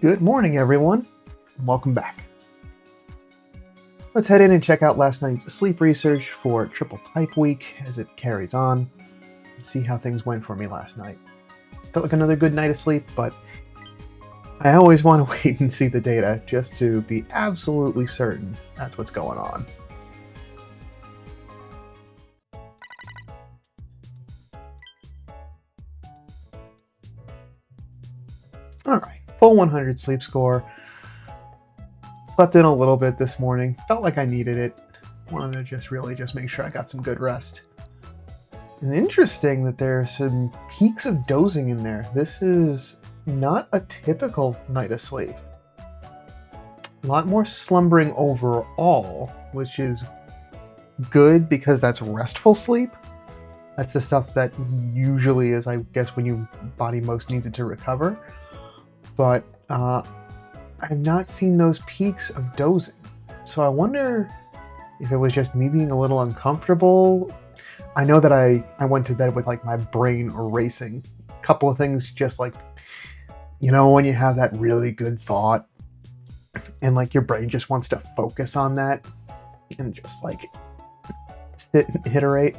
Good morning, everyone. Welcome back. Let's head in and check out last night's sleep research for Triple Type Week as it carries on and see how things went for me last night. Felt like another good night of sleep, but I always want to wait and see the data just to be absolutely certain that's what's going on. Alright, full 100 sleep score. Slept in a little bit this morning. Felt like I needed it. Wanted to just make sure I got some good rest. And interesting that there's some peaks of dozing in there. This is not a typical night of sleep. A lot more slumbering overall, which is good because that's restful sleep. That's the stuff that usually is, I guess, when your body most needs it to recover. But I've not seen those peaks of dozing. So I wonder if it was just me being a little uncomfortable. I know that I went to bed with like my brain racing. A couple of things just like, when you have that really good thought and like your brain just wants to focus on that and just like sit and iterate.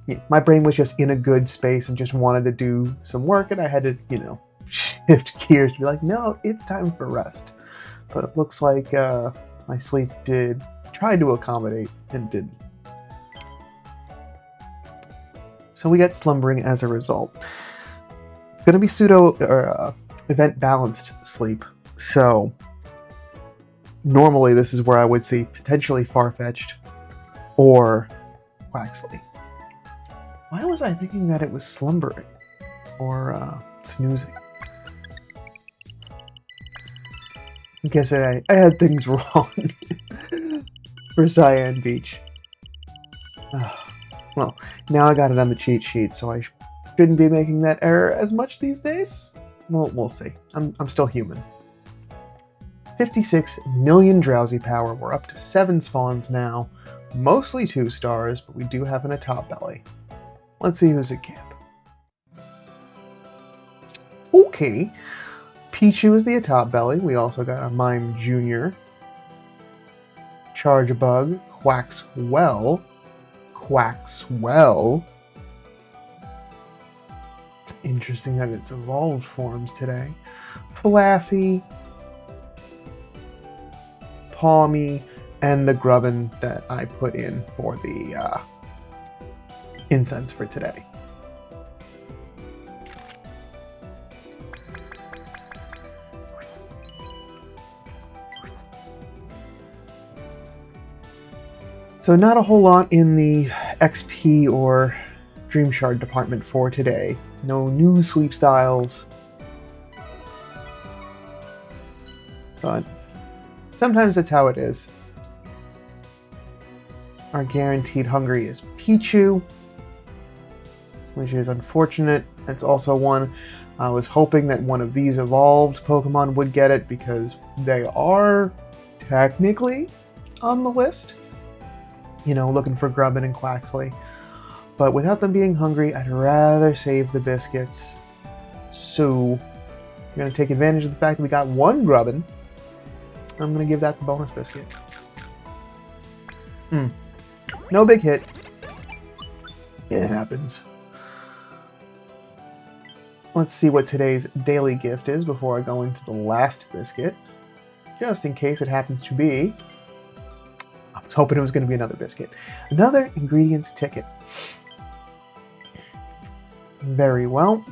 Yeah, my brain was just in a good space and just wanted to do some work, and I had to, shift gears to be like, no, it's time for rest. But it looks like my sleep tried to accommodate and didn't. So we get slumbering as a result. It's going to be event balanced sleep. So normally this is where I would see potentially Farfetch'd or Quaxley. Why was I thinking that it was slumbering or snoozing? I guess I had things wrong for Cyan Beach. Well, now I got it on the cheat sheet, so I shouldn't be making that error as much these days. Well, we'll see. I'm still human. 56 million drowsy power. We're up to 7 spawns now. Mostly 2 stars, but we do have an atop belly. Let's see who's at camp. Okay. Pichu is the atop belly. We also got a Mime Jr. Chargebug. Quaxwell. Interesting that it's evolved forms today. Flaffy. Palmy. And the Grubbin that I put in for the incense for today. So not a whole lot in the XP or Dream Shard department for today. No new sleep styles. But sometimes that's how it is. Our guaranteed hungry is Pichu, which is unfortunate. It's also one I was hoping that one of these evolved Pokemon would get it because they are technically on the list. Looking for Grubbin and Quaxley. But without them being hungry, I'd rather save the biscuits. So we're going to take advantage of the fact that we got 1 Grubbin. I'm going to give that the bonus biscuit. No big hit. It happens. Let's see what today's daily gift is before I go into the last biscuit. Just in case it happens to be. I was hoping it was going to be another biscuit. Another ingredients ticket. Very well.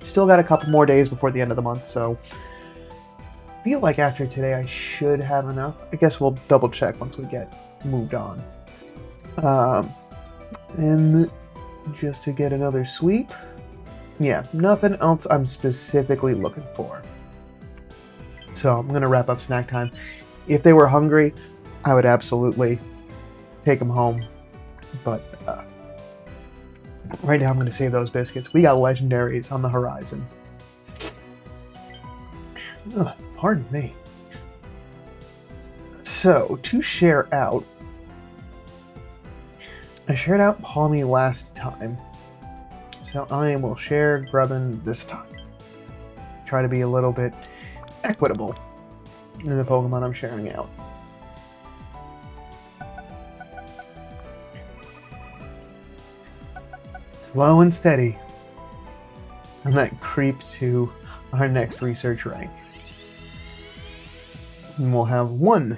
Still got a couple more days before the end of the month, so I feel like after today I should have enough. I guess we'll double check once we get moved on. And just to get another sweep. Yeah, nothing else I'm specifically looking for. So I'm going to wrap up snack time. If they were hungry, I would absolutely take them home. But right now I'm going to save those biscuits. We got legendaries on the horizon. Pardon me. So, to share out, I shared out Palmy last time. So I will share Grubbin this time. Try to be a little bit equitable in the Pokemon I'm sharing out. Slow and steady. And that creep to our next research rank. And we'll have one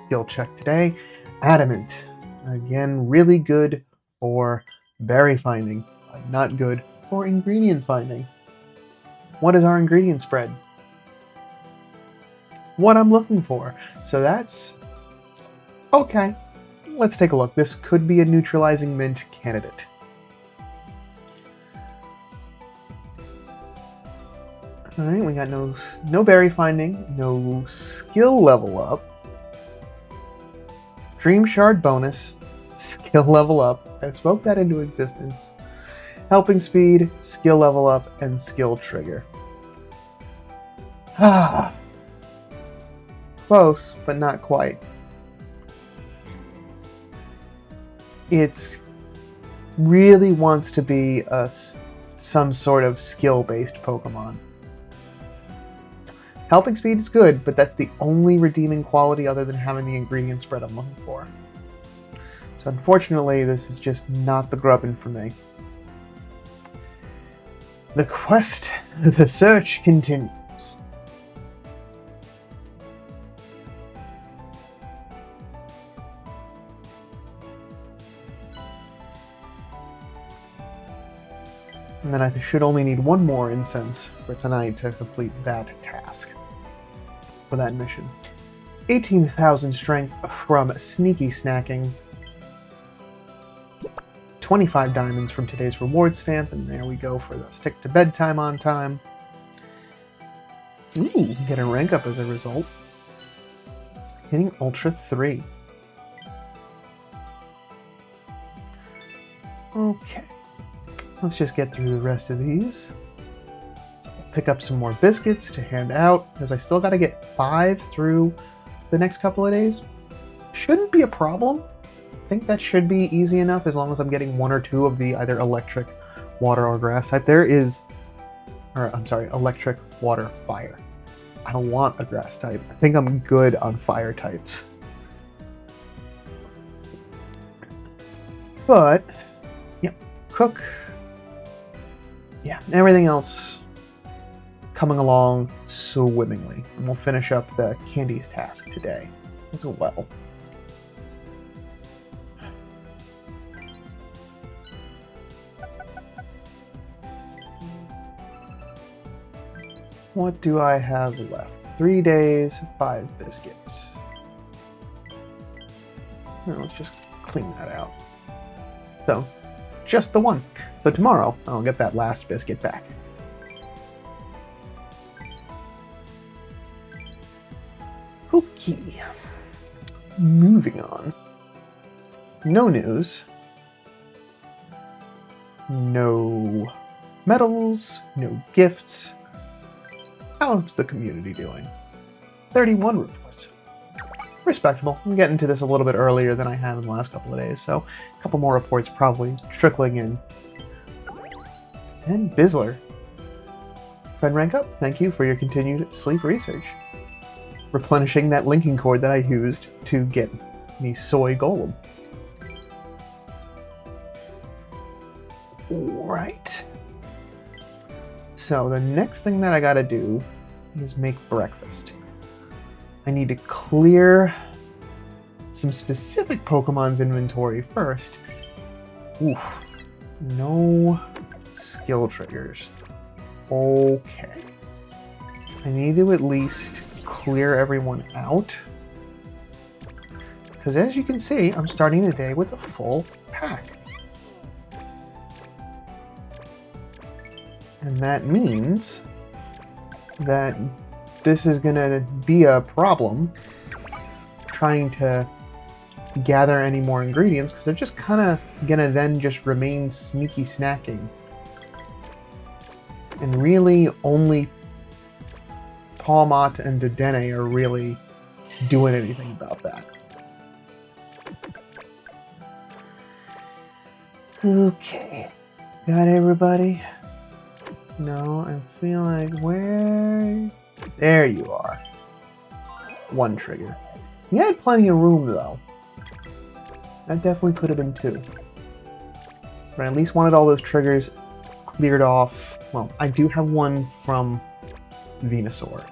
skill check today. Adamant. Again, really good for berry finding, but not good for ingredient finding. What is our ingredient spread? What I'm looking for. So that's okay. Let's take a look. This could be a neutralizing mint candidate. Alright, we got no berry finding, no skill level up. Dream Shard bonus, skill level up. I spoke that into existence. Helping speed, skill level up, and skill trigger. Close, but not quite. It really wants to be some sort of skill-based Pokemon. Helping speed is good, but that's the only redeeming quality other than having the ingredient spread I'm looking for. So unfortunately, this is just not the Grubbin for me. The quest, the search continues. And then I should only need one more incense for tonight to complete that task. For that mission. 18,000 strength from sneaky snacking. 25 diamonds from today's reward stamp, and there we go for the stick to bedtime on time. Ooh, get a rank up as a result. Hitting Ultra 3. Okay. Let's just get through the rest of these. Pick up some more biscuits to hand out, because I still got to get 5 through the next couple of days. Shouldn't be a problem. I think that should be easy enough as long as I'm getting 1 or 2 of the either electric, water, or grass type. Electric, water, fire. I don't want a grass type. I think I'm good on fire types. But, yep, cook. Yeah, everything else coming along swimmingly. And we'll finish up the candies task today as well. What do I have left? 3 days, 5 biscuits. Now let's just clean that out. So, just the one. So tomorrow, I'll get that last biscuit back. Okay. Moving on. No news. No medals. No gifts. How's the community doing? 31 reports. Respectable. I'm getting to this a little bit earlier than I have in the last couple of days, so a couple more reports probably trickling in. And Bizzler. Friend rank up. Thank you for your continued sleep research. Replenishing that linking cord that I used to get the soy golem. Alright. So the next thing that I gotta do is make breakfast. I need to clear some specific Pokemon's inventory first. Oof. No skill triggers. Okay. I need to at least clear everyone out. Because as you can see, I'm starting the day with a full pack. And that means that this is going to be a problem trying to gather any more ingredients, because they're just kind of going to then just remain sneaky snacking. And really only Palmot and Dedenne are really doing anything about that. Okay. Got everybody? No, I feel like where... There you are. One trigger. You had plenty of room, though. That definitely could have been two. But I at least wanted all those triggers cleared off. Well, I do have one from Venusaur.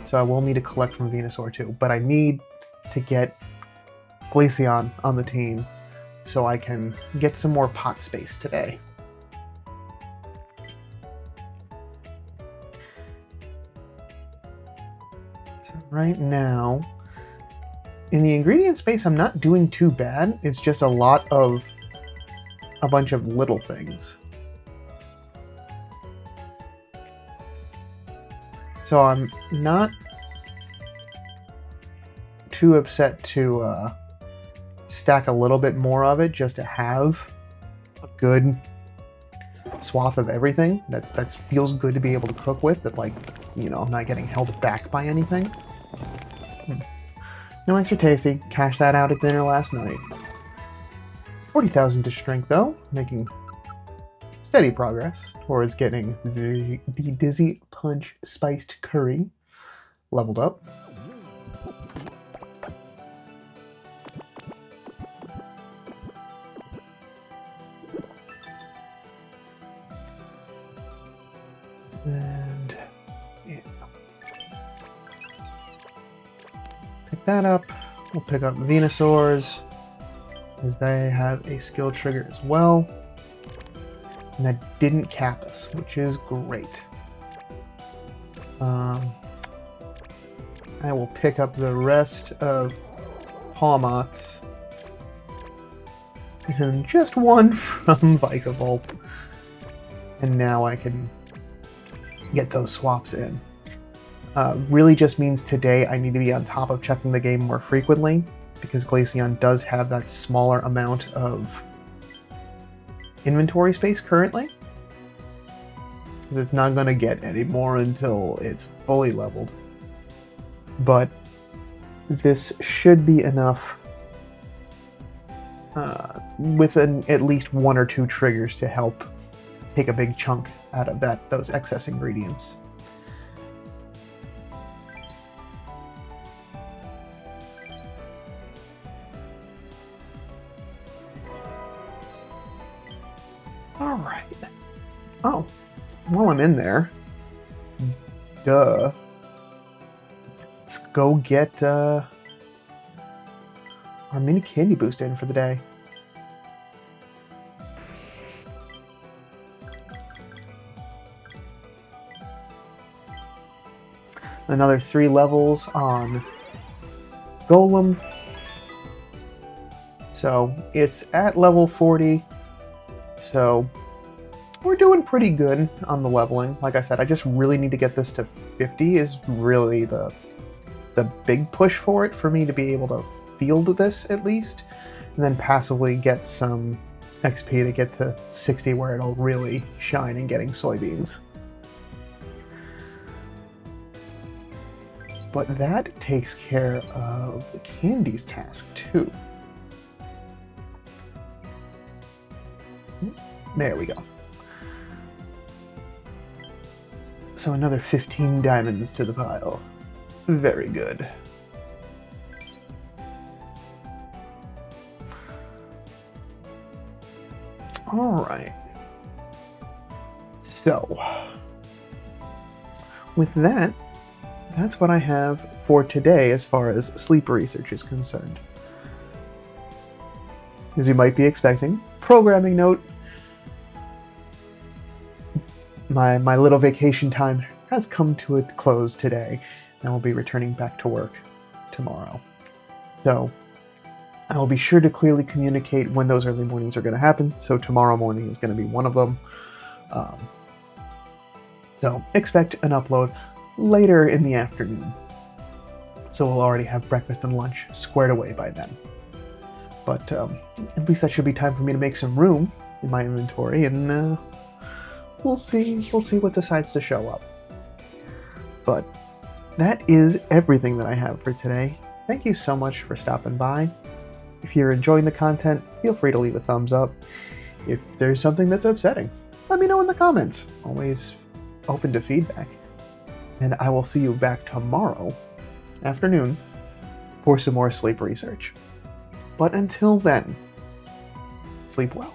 So I will need to collect from Venusaur too. But I need to get Glaceon on the team so I can get some more pot space today. So right now, in the ingredient space, I'm not doing too bad. It's just a lot of a bunch of little things. So I'm not too upset to stack a little bit more of it just to have a good swath of everything that feels good to be able to cook with, that, like, you know, I'm not getting held back by anything. No extra tasty. Cashed that out at dinner last night. 40,000 to strength, though, making steady progress towards getting the Dizzy Punch Spiced Curry leveled up. And yeah. Pick that up. We'll pick up Venusaur's, as they have a skill trigger as well. And that didn't cap us, which is great. I will pick up the rest of Pawmots. And just one from Vikavolt. And now I can get those swaps in. Really just means today I need to be on top of checking the game more frequently, because Glaceon does have that smaller amount of inventory space currently. Because it's not going to get any more until it's fully leveled. But this should be enough with at least one or two triggers to help take a big chunk out of those excess ingredients. All right. Oh, while I'm in there, let's go get our mini candy boost in for the day. Another 3 levels on Golem. So it's at level 40. So we're doing pretty good on the leveling. Like I said, I just really need to get this to 50 is really the big push for it, for me to be able to field this at least. And then passively get some XP to get to 60 where it'll really shine in getting soybeans. But that takes care of the candies task too. There we go. So another 15 diamonds to the pile. Very good. Alright. So, with that, that's what I have for today as far as sleep research is concerned. As you might be expecting, programming note, my little vacation time has come to a close today, and I'll be returning back to work tomorrow. So I will be sure to clearly communicate when those early mornings are going to happen, so tomorrow morning is going to be one of them. So expect an upload later in the afternoon. So we'll already have breakfast and lunch squared away by then. But at least that should be time for me to make some room in my inventory, and we'll see what decides to show up. But that is everything that I have for today. Thank you so much for stopping by. If you're enjoying the content, feel free to leave a thumbs up. If there's something that's upsetting, let me know in the comments. Always open to feedback. And I will see you back tomorrow afternoon for some more sleep research. But until then, sleep well.